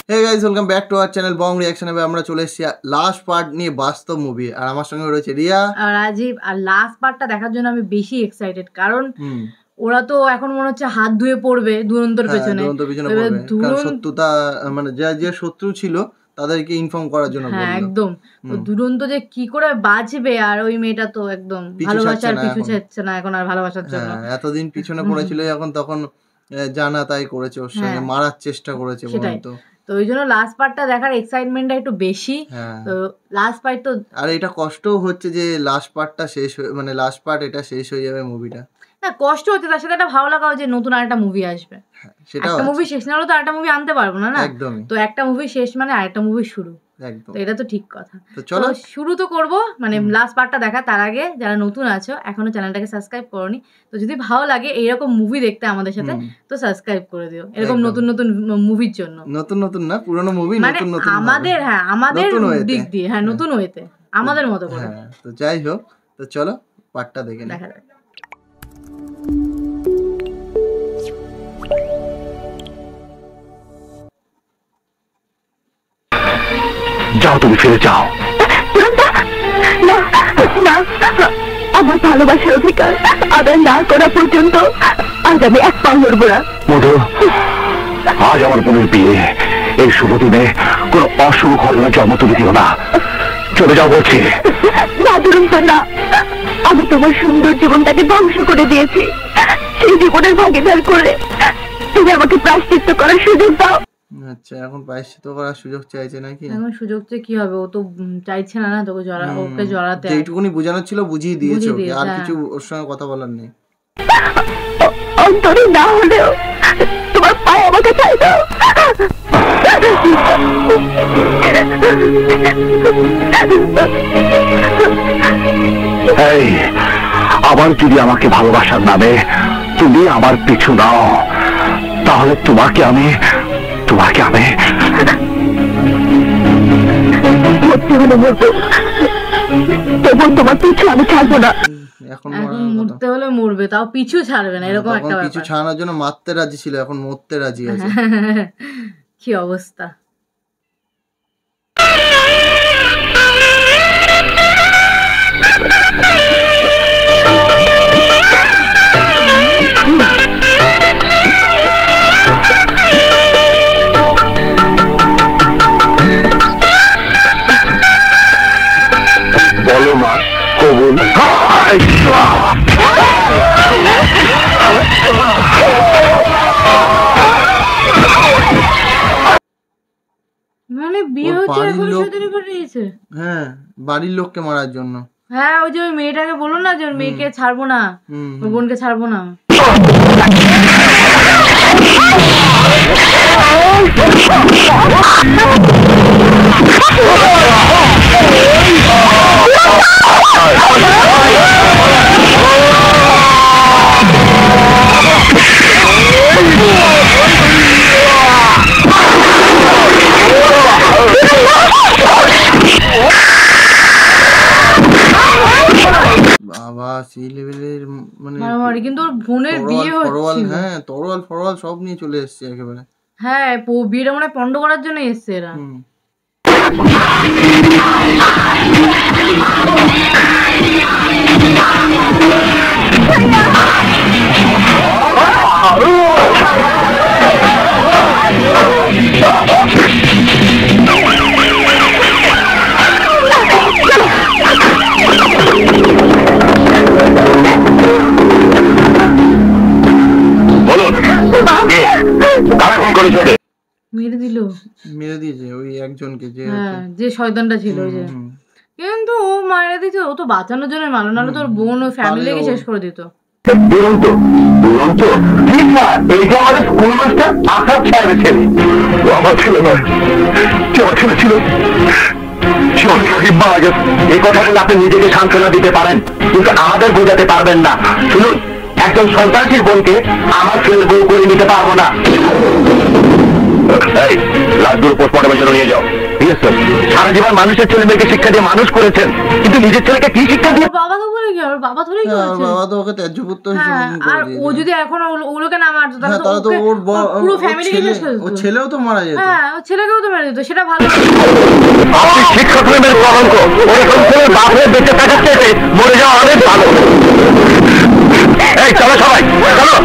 Hey guys, welcome back to our channel Bong Reaction. আমরা চলে এসেছি লাস্ট পার্ট নিয়ে বাস্তব মুভি আর আমার সঙ্গে রয়েছে রিয়া আর রাজীব। আর লাস্ট পার্টটা দেখার জন্য আমি বেশি এক্সাইটেড, কারণ ওরা তো এখন মনে হচ্ছে হাত ধুয়ে পড়বে দুরন্তর পেছনে। শত্রুতা মানে যে শত্রু ছিল তাদেরকে ইনফর্ম করার জন্য বলল। একদম দুরন্ত যে কি করে বাঁচবে, আর ওই মেয়েটা তো একদম ভালোবাসার পিছু ছাড়ছে না এখন আর ভালোবাসার জন্য। এতদিন পিছনে পড়েছিল, এখন তখন জানা তাই করেছে, ওর সঙ্গে মারার চেষ্টা করেছে বলতো। তো ওই জন্য লাস্ট পার্টটা দেখার এক্সাইটমেন্টটা একটু বেশি। তো লাস্ট পার্ট তো আর এটা কষ্টও হচ্ছে যে লাস্ট পার্টটা শেষ মানে লাস্ট পার্ট এটা শেষ হয়ে যাবে মুভিটা। না কষ্ট হচ্ছে, তার সাথে একটা ভালো লাগাও যে নতুন আরেকটা মুভি আসবে। একটা মুভি শেষ না হলে তো আরেকটা মুভি আনতে পারবো না। তো একটা মুভি শেষ মানে আরেকটা মুভি শুরু। তো এটা তো ঠিক কথা। তো চলো শুরু তো করবো, মানে লাস্ট পার্টটা দেখা। তার আগে যারা নতুন আছো এখনো চ্যানেলটাকে সাবস্ক্রাইব করোনি, তো যদি ভালো লাগে এইরকম মুভি দেখতে আমাদের সাথে তো সাবস্ক্রাইব করে দিও, এরকম নতুন নতুন মুভির জন্য। নতুন নতুন না, পুরনো মুভি নতুন নতুন আমাদের, আমাদের দিক দিয়ে, নতুন ওয়েতে, আমাদের মতো করে। তো যাই হোক, তো চলো পার্টটা দেখে দেখা যাক। যাও, তুমি ফিরে যাও। আমার ভালোবাসার অধিকার আদায় না করা পর্যন্ত আজ আমি এক পা নড়ব না। মধু, আজ আমার বোনের বিয়ে, এই শুভ দিনে কোন অশুভ ঘটনা জন্ম তুমি দিও না। চলে যাও বলছি। না দুরন্ত না, আমি তোমার সুন্দর জীবনটাকে ধ্বংস করে দিয়েছি। সেই জীবনের ভাগিদার করে তুমি আমাকে প্রায়শ্চিত্ত করার সুযোগ দাও। আচ্ছা, এখন প্রায়শ্চিত্ত করার সুযোগ চাইছে নাকি? এখন সুযোগ চেয়ে কি হবে, ও তো চাইছে না তোকে ওকে জড়াতে। যেটুকুনি বোঝানো ছিল বুঝিয়ে দিয়েছে ওকে, আর কিছু ওর সঙ্গে কথা বলার নেই। অন্তরে না হলেও তোমার পায়ে আমাকে চাই দাও। আবার যদি আমাকে ভালোবাসার নামে তুমি আমার পিছু নাও, তাহলে তোমাকে আমি মরতে হলে মরবো, তবু তোমার পিছু আমি ছাড়বো না। এখন মরতে হলে মরবে, তাও পিছু ছাড়বে না, এরকম একটা ব্যাপার। পিছু ছাড়ানোর জন্য মারতে রাজি ছিল, এখন মরতে রাজি আছে। কি অবস্থা। বলো মা, কবুল। মানে বিয়ে হচ্ছে এখন সেদিনই করে নিয়েছে। হ্যাঁ, বাড়ির লোককে মারার জন্য। হ্যাঁ, ওই যে ওই মেয়েটাকে বললো না যে ওর মেয়েকে ছাড়বো না, ওর বোনকে ছাড়বো না। বাবা সেই লেভেলের মানে কিন্তু ওর বোনের বিয়ে হচ্ছে। হ্যাঁ, তরোয়াল ফরওয়াল সব নিয়ে চলে এসেছে একেবারে। হ্যাঁ, বিয়েটা মনে পন্ড করার জন্য এসছে এরা। মেরে দিয়েছে ওই একজনকে, যে শয়তানটা ছিল। যে কিন্তু ও মারা দিয়েছে, ও তো বাঁচানোর জন্য মারলো, নাহলে তোর বোন ও ফ্যামিলিকে শেষ করে দিত। দুরন্ত দুরন্ত ঠিক না, এই যে আমাদের স্কুল মাস্টার আকাশ সাহেবের ছেলে, ও আমার ছেলে নয়, সে আমার ছেলে ছিল। মারা গেছে, এই কথাগুলো আপনি নিজেকে সান্ত্বনা দিতে পারেন, কিন্তু আমাদের বোঝাতে পারবেন না। শুনুন, একজন সন্ত্রাসীর বোনকে আমার ছেলে বউ করে নিতে পারবো না। লাশ গুলো পোস্টমর্টমের জন্য নিয়ে যাও। সারা জীবন মানুষের ছেলে মেয়েকে শিক্ষা দিয়ে মানুষ করেছেন, কিন্তু নিজের ছেলেকে কি শিক্ষা দিয়ে? বাবাকে বলে কি হবে? বাবা ধরে কি হচ্ছে? বাবা তো ওকে ত্যায্য পুত্র হিসেবে আর ও যদি এখন ওগুলোকে না মারতো তাহলে তো ওর পুরো ফ্যামিলিকে শেষ করে দিত। ওর ছেলেও তো মারা যেত। হ্যাঁ, ওর ছেলেকেও তো মেরে দিত, সেটা ভালো। আপনি শিক্ষক প্রেমের কলঙ্ক। ওরকম করে বাপরে বেঁচে থাকার চেয়ে মরে যাওয়া অনেক ভালো। এই চলো সবাই, চলো।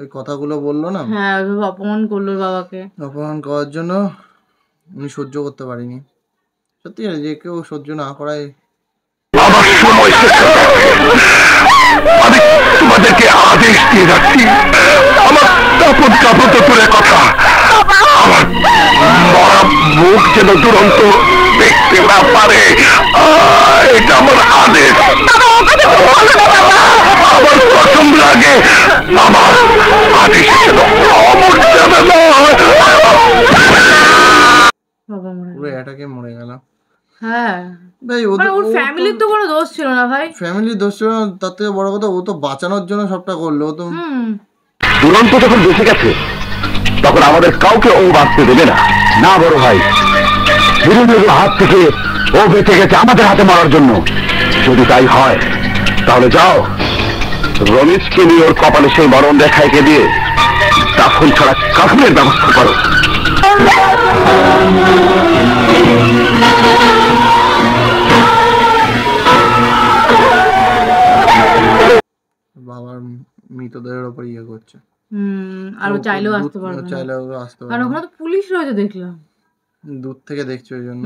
ওই কথাগুলো বললো না, হ্যাঁ, অপমান করলো বাবাকে। অপমান করার জন্য উনি সহ্য করতে পারিনি। সত্যি যে কেউ সহ্য না করায়। আমার সময় আমি তোমাদেরকে আদেশ দিয়ে রাখছি, আমার কাপড় কাপড় করে কথা, আমার মরা মুখ যেন দুরন্ত দেখতে না পারে, এটা আমার আদেশ। আমার প্রথম লাগে, আমার আদেশ যেন অমর যাবে না। পুরো এটাকে মরে গেল। হ্যাঁ ভাই, ওর ফ্যামিলির তো কোনো দোষ ছিল না ভাই। ফ্যামিলির দোষ ছিল না, তার থেকে বড় কথা ও তো বাঁচানোর জন্য সবটা করলো। ও তো দুরন্ত যখন বেঁচে গেছে তখন আমাদের কাউকে ও বাঁচতে দেবে না। না বড় ভাই, বিরোধীর হাত থেকে ও বেঁচে গেছে আমাদের হাতে মারার জন্য। যদি তাই হয় তাহলে যাও, রমেশকে নিয়ে ওর কপালে সেই মরণ রেখায় দিয়ে দাফন ছাড়া কাফনের ব্যবস্থা করো। বাবার মৃতদেহের উপর ইয়ে করছে। আর ও চাইলেও আসতে পারবে না। চাইলেও আসতে পারবে আর ওখানে তো পুলিশ রয়েছে দেখলাম। দূর থেকে দেখছে ওই জন্য।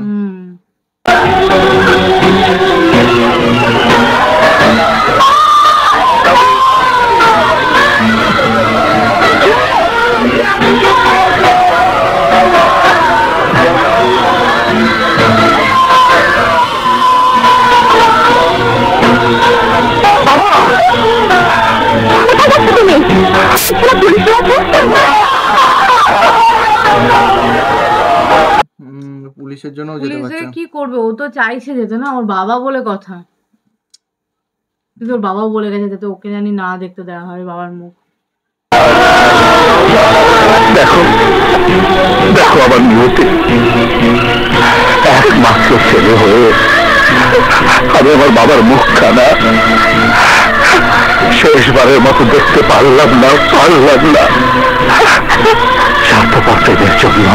পুলিশের জন্য যেতে পারছে কি করবে? ও তো চাইছে যেতে না, ওর বাবা বলে কথা। কিন্তু ওর বাবাও বলে গেছে যাতে ওকে জানি না দেখতে দেওয়া হয় বাবার মুখ। দেখো দেখো আমার নিয়তি, একমাত্র ছেলে হয়ে আমি আমার বাবার মুখখানা শেষবারের মতো দেখতে পারলাম না। স্বার্থপরদের জন্য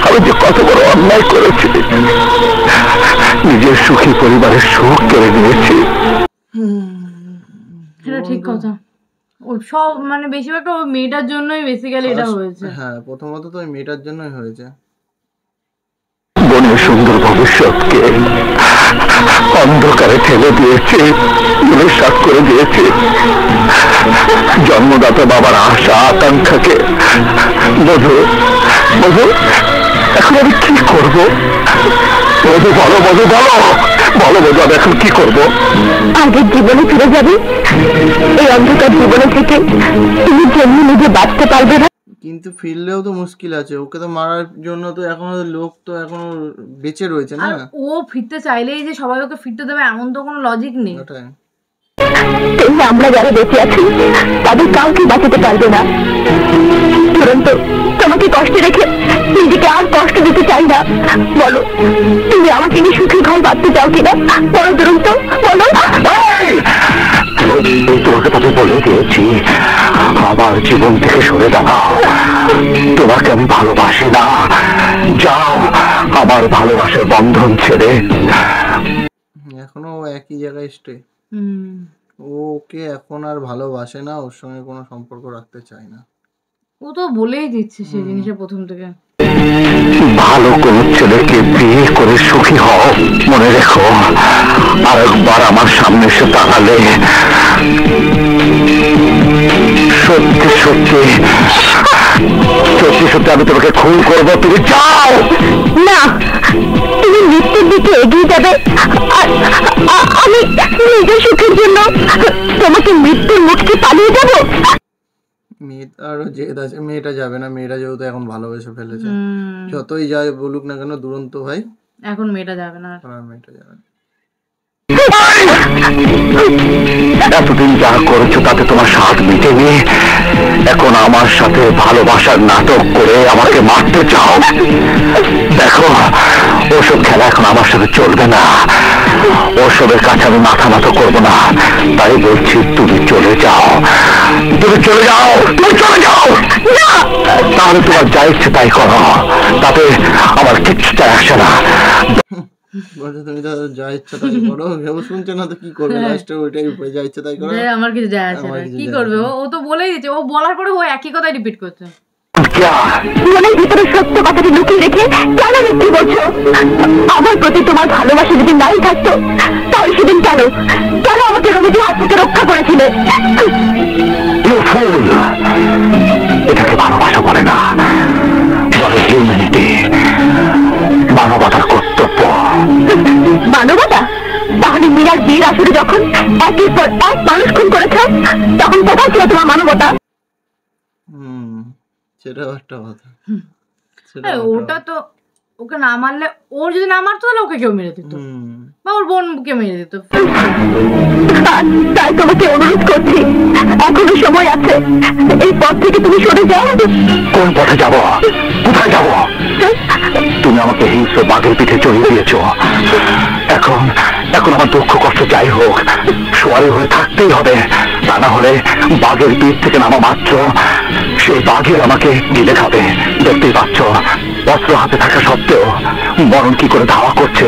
আমি যে কত বড় অন্যায় করেছি, নিজের সুখী পরিবারের সুখ কেড়ে নিয়েছি। এটা ঠিক কথা। ও সব মানে বেশিরভাগটা ওই মেয়েটার জন্যই বেসিক্যালি এটা হয়েছে। হ্যাঁ, প্রথমত তো ওই মেয়েটার জন্যই হয়েছে। বোনের সুন্দর ভবিষ্যৎকে অন্ধকারে ঠেলে দিয়েছে, নিঃশ্বাস করে দিয়েছে। জন্মদাতা বাবার আশা আকাঙ্ক্ষাকে। বধু বধু, এখন আমি কি করবো? বধু বলো, বধু বলো, বলো বধু, আমি এখন কি করবো? আগের জীবনে ফিরে যাবে। এই অন্ধকার জীবনে থেকে তুমি যেমনি নিজে বাঁচতে পারবে না। কিন্তু ফিরলেও তো মুশকিল আছে। ওকে তো মারার জন্য তো এখনো লোক তো এখনো বেঁচে রয়েছে না। ও ফিরতে চাইলেই যে সবাই ওকে ফিরতে দেবে এমন তো কোনো লজিক নেই। আমরা যারা বেঁচে আছি তাদের কাউকে বাঁচাতে পারবে না। দুরন্ত, তোমাকে কষ্টে রেখে নিজেকে আর কষ্ট দিতে চাই না। বলো, তুমি আমাকে নিয়ে সুখী ঘর বাঁধতে চাও কিনা? বলো দুরন্ত, বলো। তোমাকে তাকে বলে দিয়েছি আমার জীবন থেকে সরে দাঁড়াও। তোমাকে আমি ভালোবাসি না। যাও আমার ভালোবাসার বন্ধন ছেড়ে। এখনো একই জায়গায় স্টে। ওকে এখন আর ভালোবাসে না, ওর সঙ্গে কোনো সম্পর্ক রাখতে চায় না। ও তো বলেই দিচ্ছে সেই জিনিসটা প্রথম থেকে। ভালো কোনো ছেলেকে বিয়ে করে সুখী হও। মনে রেখো, আরেকবার আমার সামনে এসে তাকালে সত্যি সত্যি সত্যি সত্যি আমি তোমাকে খুন করবো। তুমি যাও না, তুমি মৃত্যুর দিকে এগিয়ে যাবে আর আমি নিজের সুখের জন্য তোমাকে মৃত্যুর মুখকে পালিয়ে যাবো। আরো জেদ আছে, মেয়েটা যাবে না, মেয়েটা যেহেতু এখন ভালোবেসে ফেলেছে, যতই যাই বলুক না কেন দুরন্ত ভাই, এখন মেয়েটা যাবে না, মেয়েটা যাবে না। এতদিন যা করেছো তাতে তোমার স্বাদ মিটেনি, এখন আমার সাথে ভালোবাসার নাটক করে আমাকে মারতে চাও? দেখো, ওসব খেলা এখন আমার সাথে চলবে না, ওসবের কাছে আমি মাথা নত করবো না। তাই বলছি তুমি চলে যাও, তুমি চলে যাও, তুমি চলে যাও। তাহলে তোমার যা ইচ্ছে তাই করো, তাতে আমার কিচ্ছু যায় আসে না। বলছে তুমি তো যা ইচ্ছা তাই করো, কেউ শুনছে না তো কি করবে, লাস্টে ওইটাই উপরে যা ইচ্ছা তাই করো, আমার কিছু যায় আসে না, কি করবে? ও তো বলেই দিচ্ছে, ও বলার পরে ও একই কথাই রিপিট করছে। মনের ভিতরে সত্য কথাটি লুকিয়ে রেখে কেন মিথ্যে বলছো? আমার প্রতি তোমার ভালোবাসা যদি নাই থাকতো তাহলে সেদিন কেন কেন আমাকে রোগীদের হাত থেকে রক্ষা করেছিলে? এটাকে ভালোবাসা বলে না, বলে হিউম্যানিটি, মানবতার কর্তব্য। মানবতা? তাহলে মীরার বিয়ের আসরে যখন একের পর এক মানুষ খুন করেছ তখন কোথায় ছিল তোমার মানবতা? সেটাও একটা কথা। ওটা তো ওকে না মারলে, ওর যদি না মারতো তাহলে ওকে কেউ মেরে দিত বা ওর বোনকে মেরে দিত। তাই তোমাকে অনুরোধ করছি, এখনো সময় আছে, এই পথ থেকে তুমি সরে যাও। কোন পথে যাব? কোথায় যাব? তুমি আমাকে হিংস্র বাঘের পিঠে চড়িয়ে দিয়েছ, এখন এখন আমার দুঃখ কষ্ট যাই হোক সোয়ারি হয়ে থাকতেই হবে, তা না হলে বাঘের পিঠ থেকে নামা মাত্র সেই বাঘের আমাকে গিলে খাবে। দেখতেই পাচ্ছ অস্ত্র হাতে থাকা সত্ত্বেও মরণ কি করে ধাওয়া করছে।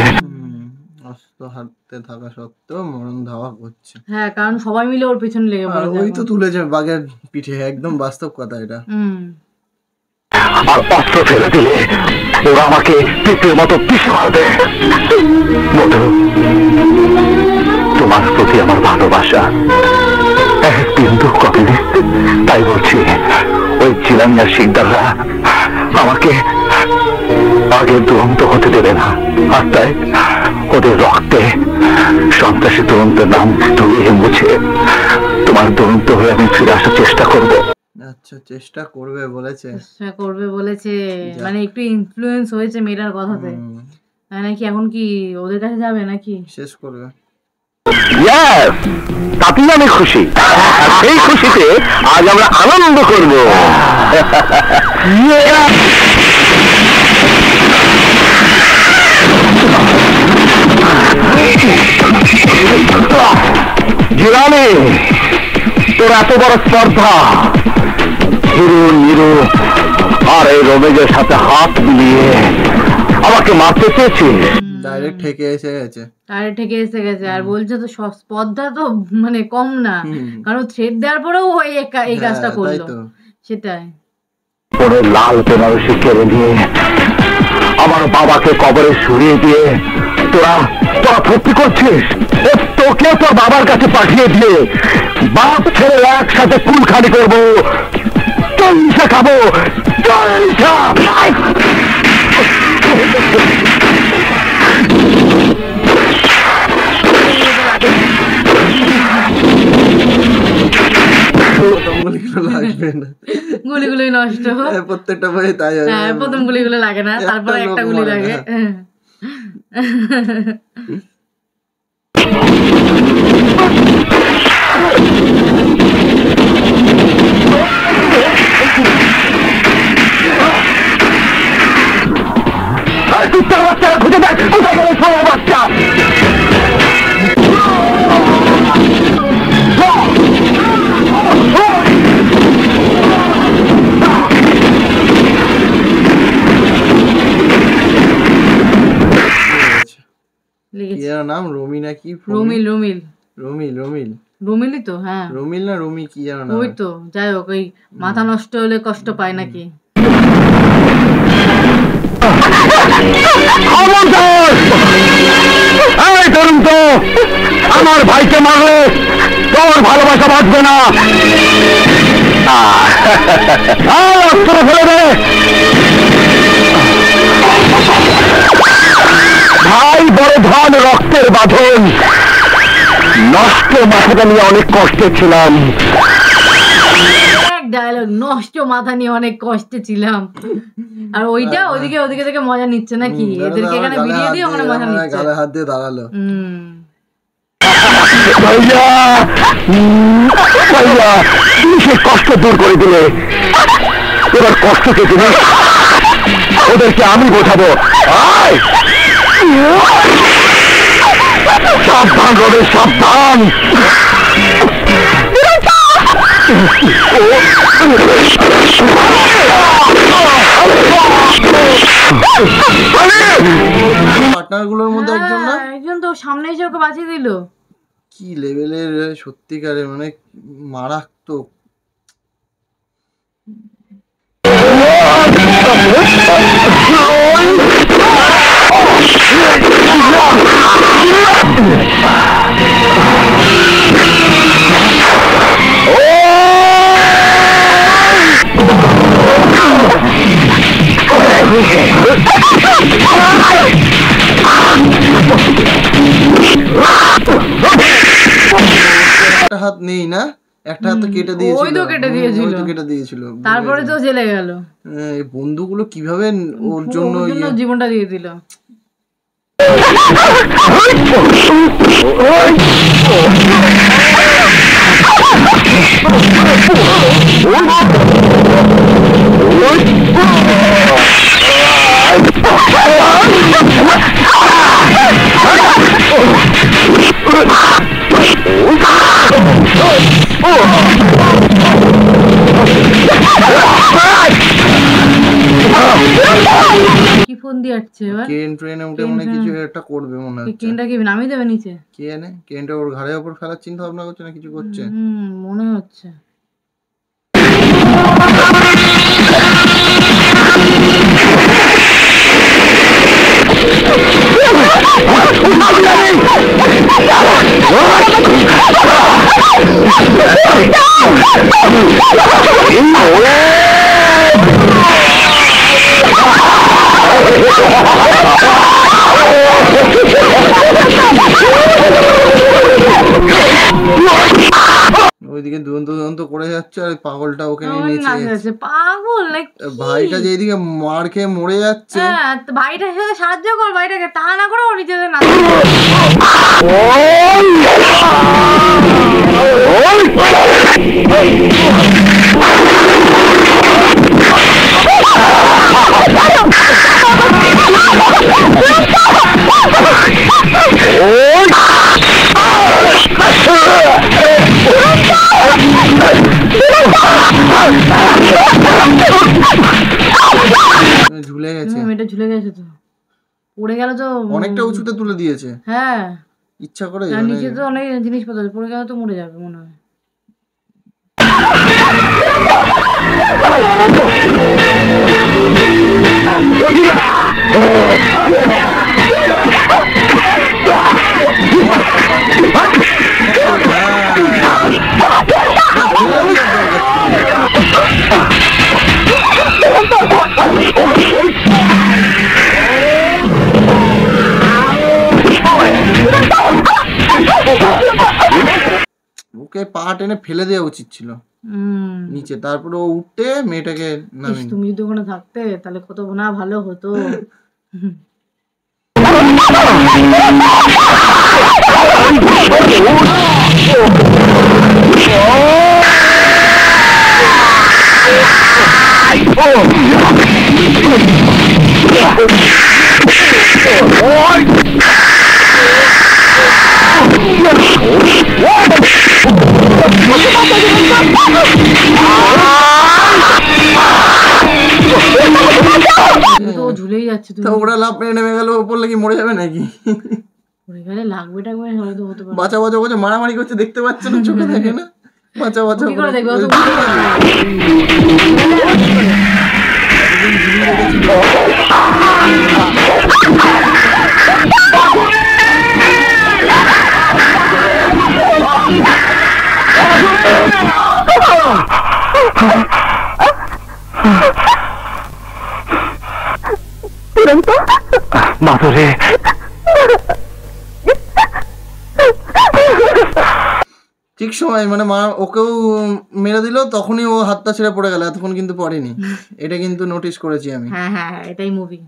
অস্ত্র হাতে থাকা সত্ত্বেও মরণ ধাওয়া করছে। হ্যাঁ, কারণ সবাই মিলে ওর পিছনে লেগে পড়ে, ওই তো তুলেছে বাঘের পিঠে, একদম বাস্তব কথা এটা। আর অস্ত্র ফেলে দিলে ওরা আমাকে পিঠের মতো পিছু হবে। মধু, তোমার প্রতি আমার ভালোবাসা এক বিন্দু কমেনি, তাই বলছি ওই চিলামিয়ার শিকদাররা আমাকে আগের দুরন্ত হতে দেবে না, আর তাই ওদের রক্তে সন্ত্রাসী দুরন্তের নাম ধুয়ে মুছে তোমার দুরন্ত হয়ে আমি ফিরে আসার চেষ্টা করব। আচ্ছা, চেষ্টা করবে বলেছে, চেষ্টা করবে বলেছে, মানে একটু ইনফ্লুয়েন্স হয়েছে মেয়েটার কথাতে, নাকি এখন কি ওদের কাছে যাবে নাকি শেষ করবে? তাতেই আমি খুশি, এই খুশিতে আজ আমরা আনন্দ করব। জিলানি, তোর এত বড় স্পর্ধা, হিরো নিরু আর এই রমেশের সাথে হাত মিলিয়ে আমাকে মারতে চেয়েছিস? ডাইরেক্ট ঠেকে এসে গেছে, আর বলছে তো স্পর্ধা তো মানে কম না, কারণ থ্রেড দেওয়ার পরেও এই কাজটা করলো। সেটাই, ওরে লাল বেনারসি কেড়ে নিয়ে আমার বাবাকে কবরে সরিয়ে দিয়ে তোরা ফুর্তি করছিস। তোকে তোর বাবার কাছে পাঠিয়ে দিয়ে বাপ ছেলে একসাথে কুলখানি করবো, চলছে খাবো, গুলিগুলি নষ্ট, প্রত্যেকটা বই তাই, প্রথম গুলিগুলো লাগে না, তারপরে একটা গুলি লাগে। খুঁজে দেখ কোথায় গেলে সবাই বাচ্চা। নাম রমি নাকি? রমিলই তো। হ্যাঁ, রমিল না রমি কি জানো না, ওই তো। যাই হোক, ওই মাথা নষ্ট হলে কষ্ট পায় নাকি। আমার ভাইকে মারলে তোর ভালোবাসা বাঁচবে না, অস্ত্র ফেলে দে। ভাই বড় ধন, রক্তের বাঁধন, নষ্ট মাথাটা নিয়ে অনেক কষ্টে ছিলাম। ডায়লগ, নষ্ট মাথা নিয়ে অনেক কষ্টে ছিলাম। আর ওইটা ওদিকে থেকে মজা নিচ্ছে নাকি, এদেরকে এখানে ভিড়িয়ে দিয়ে ওখানে মজা নিচ্ছে, গালে হাত দিয়ে দাঁড়ালো। কষ্ট দূর করে দিলে, এবার কষ্টকে তুমি ওদেরকে আমি বোঝাবো। সাবধান রবে, সাবধান। পার্টনার গুলোর মধ্যে একজন তো সামনে এসে ওকে বাঁচিয়ে দিল। কি লেভেলের সত্যিকারে, মানে মারাত্মক। একটা হাত নেই না, একটা হাত কেটে দিয়েছিল, ওই তো কেটে দিয়েছিল, তারপরে তো জেলে গেল। এই বন্ধুগুলো কিভাবে ওর জন্য জীবনটা দিয়ে দিল। কি ফোন দিয়ে আসছে এবার? ট্রেনে উঠে মনে কিছু একটা করবে মনে হচ্ছে। কেনটা কি নামিয়ে দেবে নিচে? কে জানে, কেনটা ওর ঘাড়ের উপর ফেলার চিন্তা ভাবনা করছে না কিছু করছে, মনে হচ্ছে। ওইদিকে দুরন্ত করে যাচ্ছে আর পাগলটা ওকে নিয়ে নিচে। পাগল নাকি? ভাইটা যে এইদিকে মার খেয়ে মরে যাচ্ছে, ভাইটার সাথে সাহায্য কর, ভাইটাকে তা না করে ও নিজেদের না। ঝুলে গেছে, মেয়েটা ঝুলে গেছে তো, পড়ে গেল তো, অনেকটা উঁচুতে তুলে দিয়েছে। হ্যাঁ, ইচ্ছা করে নিচে তো অনেক জিনিসপত্র পড়ে গেল তো মরে যাবে মনে হয়। ওকে পা টেনে ফেলে দেওয়া উচিত ছিল নিচে, তারপরে ও উঠতে মেয়েটাকে নামিয়ে। তুমি যদি ওখানে থাকতে তাহলে কত না ভালো হতো। ঝুলেই যাচ্ছে, ওরা লাভ মেরে নেমে গেল, পড়লে কি মরে যাবে নাকি? লাগবে টাকবে হয়তো হতে পারে। বাঁচা বাঁচা করছে, মারামারি করছে, দেখতে পাচ্ছে না, চোখে দেখে না, বাঁচা বাঁচা করে দেখবে। মাধুরী, ঠিক সময় সময় মানে মা ওকেও মেরে দিল, তখনই ও হাতটা ছেড়ে পড়ে গেল, এতক্ষণ কিন্তু পড়েনি। এটা কিন্তু নোটিস করেছি আমি। হ্যাঁ হ্যাঁ এটাই মুভি।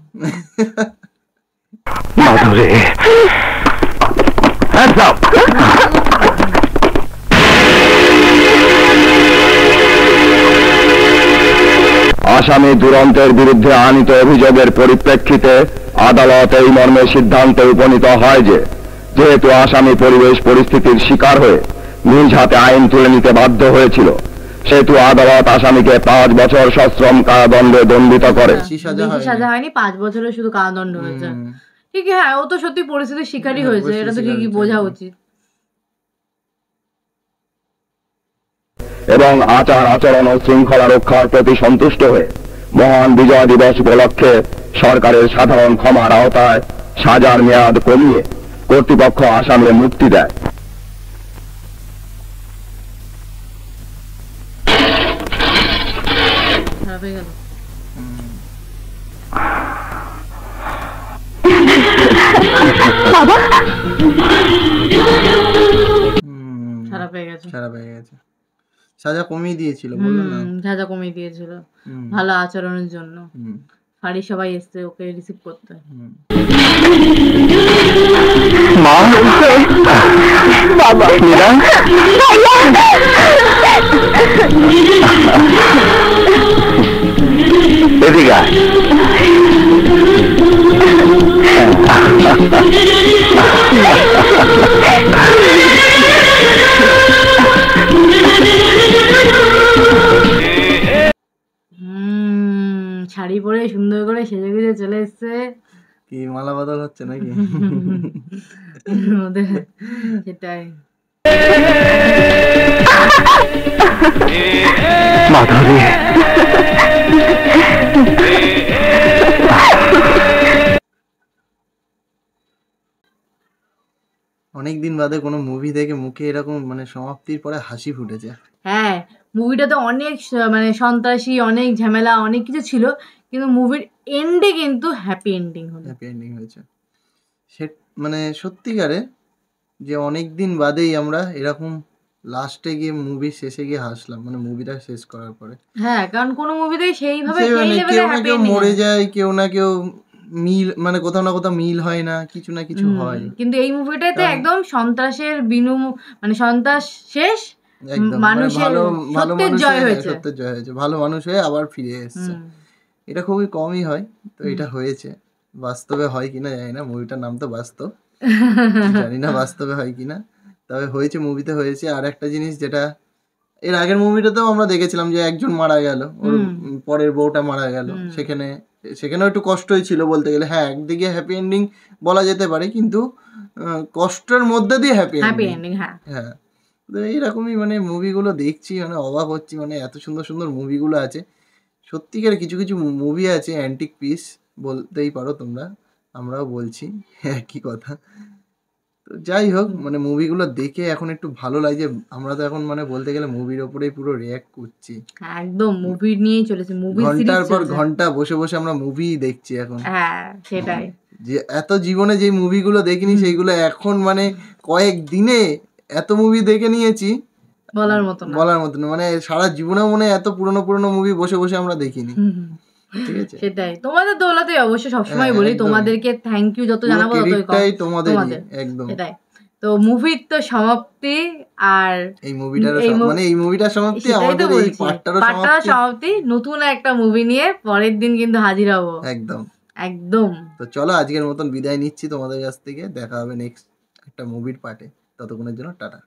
আসামি দুরন্তের বিরুদ্ধে আনিত অভিযোগের পরিপ্রেক্ষিতে আদালত এই মর্মে সিদ্ধান্তে উপনীত হয় যে যেহেতু আসামি পরিবেশ পরিস্থিতির শিকার হয়ে নিজ হাতে আইন তুলে নিতে বাধ্য হয়েছিল, সেহেতু আদালত আসামিকে 5 বছর সশ্রম কারাদণ্ডে দণ্ডিত করে। সাজা হয়নি, 5 বছরের শুধু কারাদণ্ড হয়েছে। ঠিক, হ্যাঁ ও তো সত্যি পরিস্থিতির শিকারই হয়েছে, এটা তো ঠিকই বোঝা উচিত। এবং আচার আচরণ ও শৃঙ্খলা রক্ষার প্রতি সন্তুষ্ট হয়ে মহান বিজয় দিবস উপলক্ষে সরকারের সাধারণ ক্ষমার আওতায় সাজার মেয়াদ কমিয়ে কর্তৃপক্ষ আসামিকে মুক্তি দেয়। সাজা কমিয়ে দিয়েছিল, বললো না, সাজা কমিয়ে দিয়েছিল ভালো আচরণের জন্য। বাড়ির সবাই এসছে ওকে রিসিভ করতে। মা, বাবা, মীরা, এদিকে আয়। শাড়ি পরে সুন্দর করে সেজে গুজে চলে এসছে। কি মালা বদল হচ্ছে নাকি ওদের? সেটাই। মাধবী, অনেকদিন বাদে কোনো মুভি দেখে মুখে এরকম মানে সমাপ্তির পরে হাসি ফুটেছে। হ্যাঁ, মুভিটাতে অনেক মানে সন্ত্রাসী, অনেক ঝামেলা, অনেক কিছু ছিল, কিন্তু মুভির এন্ডে কিন্তু হ্যাপি এন্ডিং হলো। হ্যাপি এন্ডিং হয়েছে। সে মানে সত্যিকারে যে অনেক দিন বাদেই আমরা এরকম লাস্টে গিয়ে মুভি শেষে গিয়ে হাসলাম, মানে মুভিটা শেষ করার পরে। হ্যাঁ, কারণ কোনো মুভিতে সেইভাবে কেউ না কেউ মরে যায়, কেউ না কেউ মিল মানে কোথাও না কোথাও মিল হয় না, কিছু না কিছু হয়। কিন্তু এই মুভিটাতে একদম সন্ত্রাসের মানে সন্ত্রাস শেষ, মানুষের সত্যের জয় হয়েছে, সত্যের জয় হয়েছে, ভালো মানুষ হয়ে আবার ফিরে এসেছে। এটা খুবই কমই হয়, তো এটা হয়েছে। বাস্তবে হয় কিনা জানি না, মুভিটার নাম তো বাস্তব, জানি না বাস্তবে হয় কিনা, তবে হয়েছে, মুভিতে হয়েছে। আর একটা জিনিস যেটা এর আগের মুভিটাতেও আমরা দেখেছিলাম যে একজন মারা গেল, ওর পরের বউটা মারা গেল, সেখানেও একটু কষ্টই ছিল বলতে গেলে। হ্যাঁ, একদিকে হ্যাপি এন্ডিং বলা যেতে পারে, কিন্তু কষ্টের মধ্যে দিয়ে হ্যাপি এন্ডিং। হ্যাঁ, তো এইরকমই মানে মুভিগুলো দেখছি, মানে অবাক হচ্ছি, মানে এত সুন্দর সুন্দর মুভিগুলো আছে। সত্যিকার কিছু কিছু মুভি আছে অ্যান্টিক পিস বলতেই পারো তোমরা, আমরাও বলছি একই কথা। তো যাই হোক, মানে মুভিগুলো দেখে এখন একটু ভালো লাগছে। আমরা তো এখন মানে বলতে গেলে মুভির ওপরেই পুরো রিঅ্যাক্ট করছি, একদম মুভি নিয়েই চলেছে, মুভি ঘন্টার পর ঘন্টা বসে বসে আমরা মুভি দেখছি এখন। হ্যাঁ, সেটাই। যে এত জীবনে যে মুভিগুলো দেখিনি সেইগুলো এখন মানে কয়েক দিনে এত মুভি দেখে নিয়েছি, বলার মতো না। মানে সারা জীবনেও মনে এত পুরনো মুভি বসে বসে আমরা দেখিনি। ঠিক আছে, সেটাই তোমাদের দৌলতে অবশ্য সবসময় বলি, তোমাদেরকে থ্যাংক ইউ, যত জানাবো ততই কম, তোমাদের একদম। সেটাই তো মুভির তো সমাপ্তি, আর এই মুভিটার সমাপ্তি, আমাদের এই পার্টটারও সমাপ্তি। নতুন একটা মুভি নিয়ে পরের দিন কিন্তু হাজির হব। একদম। তো চলো আজকের মতন বিদায় নিচ্ছি তোমাদের কাছ থেকে, দেখা হবে নেক্সট একটা মুভির পার্টে, ততক্ষণের জন্য টাটা।